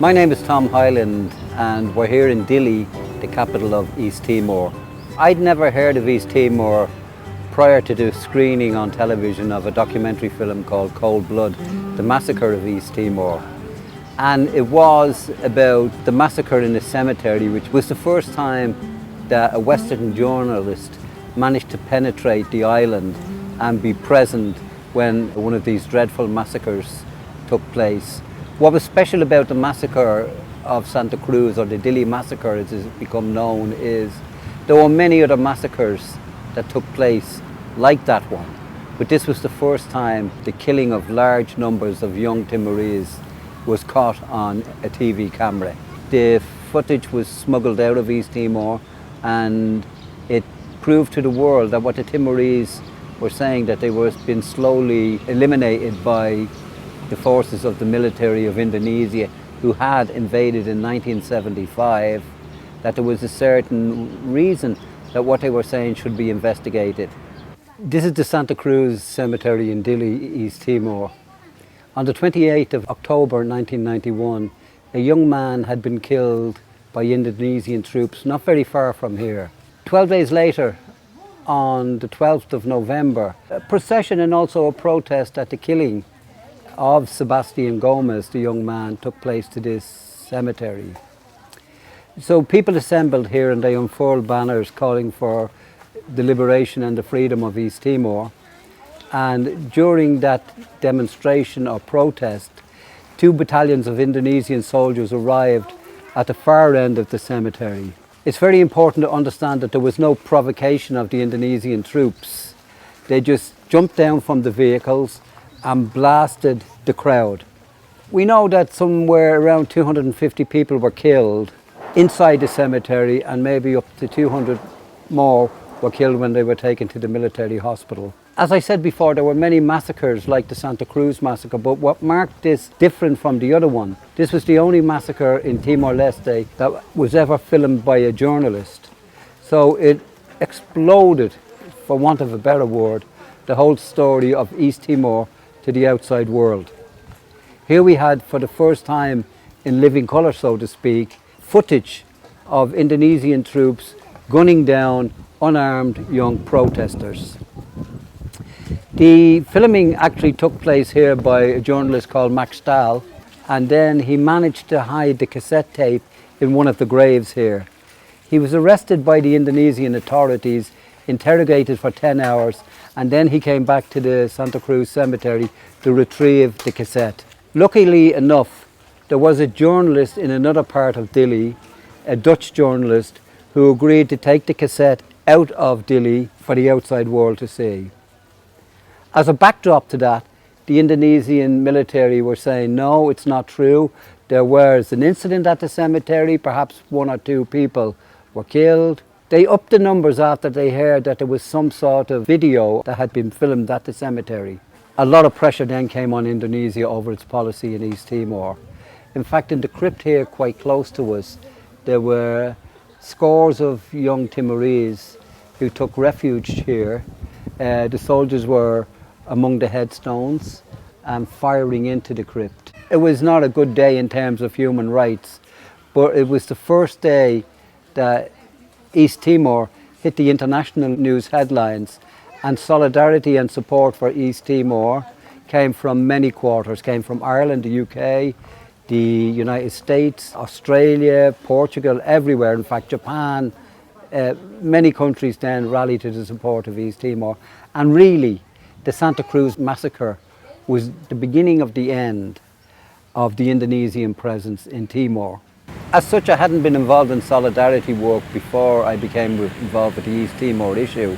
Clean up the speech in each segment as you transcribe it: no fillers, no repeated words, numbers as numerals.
My name is Tom Hyland and we're here in Dili, the capital of East Timor. I'd never heard of East Timor prior to the screening on television of a documentary film called Cold Blood, The Massacre of East Timor. And it was about the massacre in a cemetery, which was the first time that a Western journalist managed to penetrate the island and be present when one of these dreadful massacres took place. What was special about the massacre of Santa Cruz, or the Dili massacre as it's become known, is there were many other massacres that took place like that one, but this was the first time the killing of large numbers of young Timorese was caught on a TV camera. The footage was smuggled out of East Timor and it proved to the world that what the Timorese were saying, that they were being slowly eliminated by the forces of the military of Indonesia, who had invaded in 1975, that there was a certain reason that what they were saying should be investigated. This is the Santa Cruz Cemetery in Dili, East Timor. On the 28th of October 1991, a young man had been killed by Indonesian troops not very far from here. 12 days later, on the 12th of November, a procession and also a protest at the killing of Sebastian Gomez, the young man, took place to this cemetery. So people assembled here and they unfurled banners calling for the liberation and the freedom of East Timor. And during that demonstration or protest, 2 battalions of Indonesian soldiers arrived at the far end of the cemetery. It's very important to understand that there was no provocation of the Indonesian troops. They just jumped down from the vehicles and blasted the crowd. We know that somewhere around 250 people were killed inside the cemetery, and maybe up to 200 more were killed when they were taken to the military hospital. As I said before, there were many massacres like the Santa Cruz massacre, but what marked this different from the other one, this was the only massacre in Timor-Leste that was ever filmed by a journalist. So it exploded, for want of a better word, the whole story of East Timor to the outside world. Here we had, for the first time in living colour, so to speak, footage of Indonesian troops gunning down unarmed young protesters. The filming actually took place here by a journalist called Max Stahl, and then he managed to hide the cassette tape in one of the graves here. He was arrested by the Indonesian authorities, interrogated for 10 hours, and then he came back to the Santa Cruz Cemetery to retrieve the cassette. Luckily enough, there was a journalist in another part of Dili, a Dutch journalist, who agreed to take the cassette out of Dili for the outside world to see. As a backdrop to that, the Indonesian military were saying, no, it's not true. There was an incident at the cemetery, perhaps 1 or 2 people were killed. They upped the numbers after they heard that there was some sort of video that had been filmed at the cemetery. A lot of pressure then came on Indonesia over its policy in East Timor. In fact, in the crypt here quite close to us, there were scores of young Timorese who took refuge here. The soldiers were among the headstones and firing into the crypt. It was not a good day in terms of human rights, but it was the first day that East Timor hit the international news headlines, and solidarity and support for East Timor came from many quarters, came from Ireland, the UK, the United States, Australia, Portugal, everywhere, in fact Japan. Many countries then rallied to the support of East Timor, and really the Santa Cruz massacre was the beginning of the end of the Indonesian presence in Timor. As such, I hadn't been involved in solidarity work before I became involved with the East Timor issue,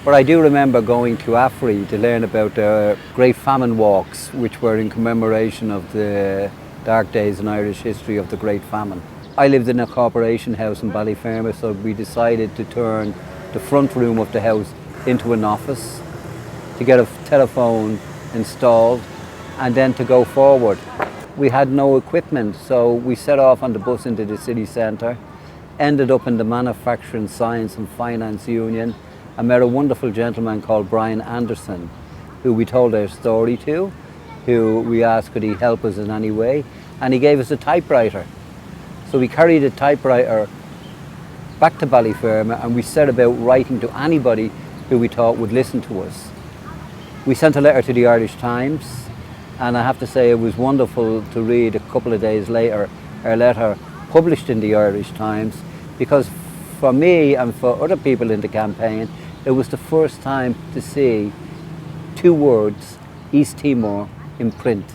but I do remember going to Afri to learn about the Great Famine Walks, which were in commemoration of the dark days in Irish history of the Great Famine. I lived in a corporation house in Ballyfermot, so we decided to turn the front room of the house into an office, to get a telephone installed, and then to go forward. We had no equipment, so we set off on the bus into the city centre, ended up in the Manufacturing Science and Finance Union, and met a wonderful gentleman called Brian Anderson, who we told our story to, who we asked could he help us in any way, and he gave us a typewriter. So we carried a typewriter back to Ballyferma and we set about writing to anybody who we thought would listen to us. We sent a letter to the Irish Times, and I have to say it was wonderful to read a couple of days later our letter published in the Irish Times, because for me and for other people in the campaign, it was the first time to see two words, East Timor, in print.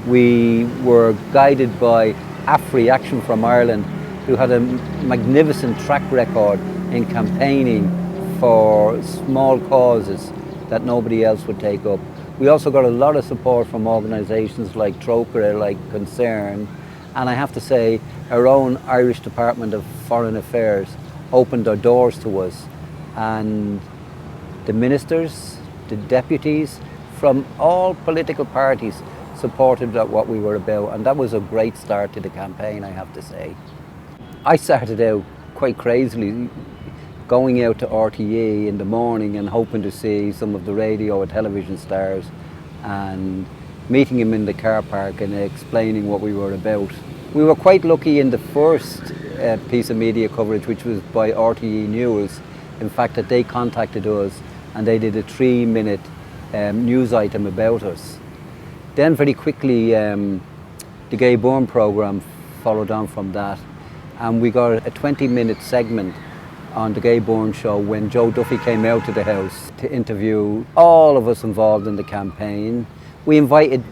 We were guided by Afri, Action from Ireland, who had a magnificent track record in campaigning for small causes that nobody else would take up. We also got a lot of support from organisations like Trócaire, like Concern, and I have to say our own Irish Department of Foreign Affairs opened their doors to us, and the ministers, the deputies from all political parties supported what we were about, and that was a great start to the campaign, I have to say. I started out quite crazily going out to RTE in the morning and hoping to see some of the radio or television stars and meeting them in the car park and explaining what we were about. We were quite lucky in the first piece of media coverage, which was by RTE News, in fact, that they contacted us and they did a 3-minute news item about us. Then very quickly the Gay Burn programme followed on from that, and we got a 20-minute segment on the Gay Burn show when Joe Duffy came out to the house to interview all of us involved in the campaign. We invited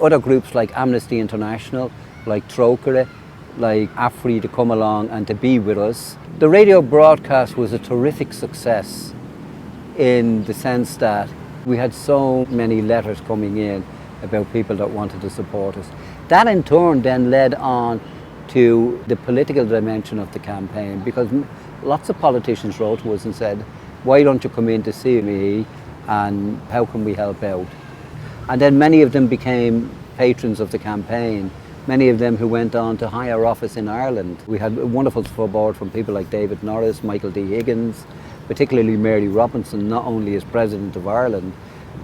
other groups like Amnesty International, like Trócaire, like Afri to come along and to be with us. The radio broadcast was a terrific success in the sense that we had so many letters coming in about people that wanted to support us. That in turn then led on to the political dimension of the campaign, because lots of politicians wrote to us and said, why don't you come in to see me and how can we help out? And then many of them became patrons of the campaign, many of them who went on to higher office in Ireland. We had wonderful support from people like David Norris, Michael D. Higgins, particularly Mary Robinson, not only as President of Ireland,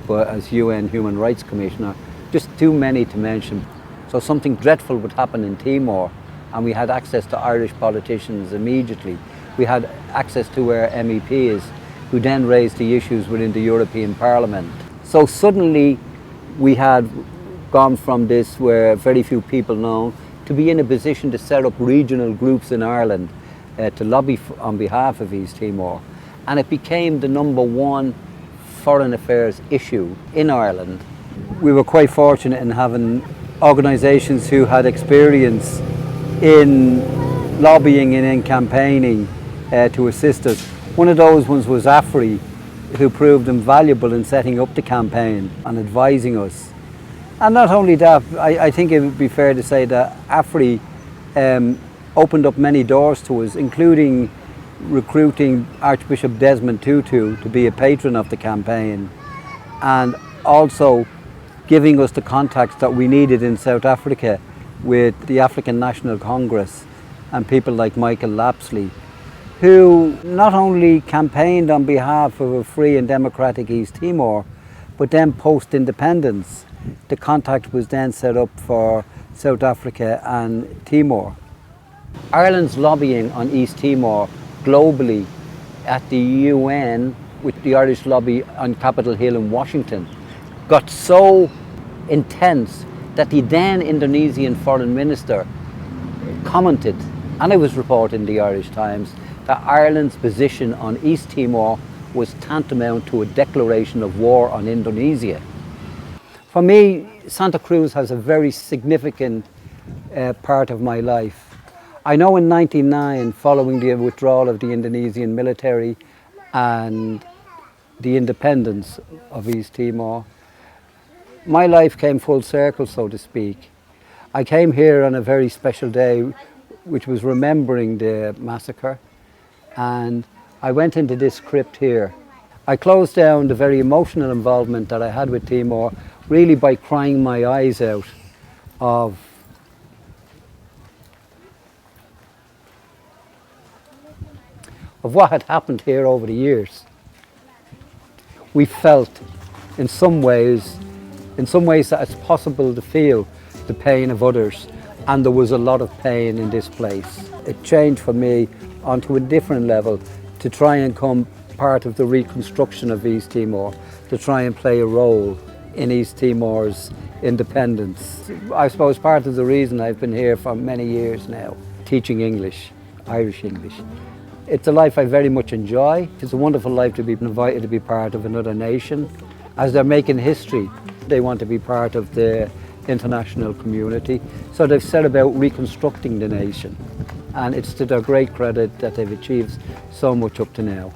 but as UN Human Rights Commissioner. Just too many to mention. So something dreadful would happen in Timor, and we had access to Irish politicians immediately. We had access to our MEPs, who then raised the issues within the European Parliament. So suddenly we had gone from this where very few people know to be in a position to set up regional groups in Ireland to lobby on behalf of East Timor. And it became the #1 foreign affairs issue in Ireland. We were quite fortunate in having organisations who had experience in lobbying and in campaigning to assist us. One of those ones was Afri, who proved invaluable in setting up the campaign and advising us. And not only that, I think it would be fair to say that Afri opened up many doors to us, including recruiting Archbishop Desmond Tutu to be a patron of the campaign, and also giving us the contacts that we needed in South Africa with the African National Congress and people like Michael Lapsley, who not only campaigned on behalf of a free and democratic East Timor, but then post-independence, the contact was then set up for South Africa and Timor. Ireland's lobbying on East Timor globally at the UN, with the Irish lobby on Capitol Hill in Washington, got so intense that the then Indonesian foreign minister commented, and it was reported in the Irish Times, that Ireland's position on East Timor was tantamount to a declaration of war on Indonesia. For me, Santa Cruz has a very significant part of my life. I know in 1999, following the withdrawal of the Indonesian military and the independence of East Timor, my life came full circle, so to speak. I came here on a very special day, which was remembering the massacre, and I went into this crypt here. I closed down the very emotional involvement that I had with Timor really by crying my eyes out of what had happened here over the years. We felt in some ways that it's possible to feel the pain of others, and there was a lot of pain in this place. It changed for me onto a different level to try and become part of the reconstruction of East Timor, to try and play a role in East Timor's independence. I suppose part of the reason I've been here for many years now, teaching English, Irish English. It's a life I very much enjoy. It's a wonderful life to be invited to be part of another nation. As they're making history, they want to be part of the international community. So they've set about reconstructing the nation. And it's to their great credit that they've achieved so much up to now.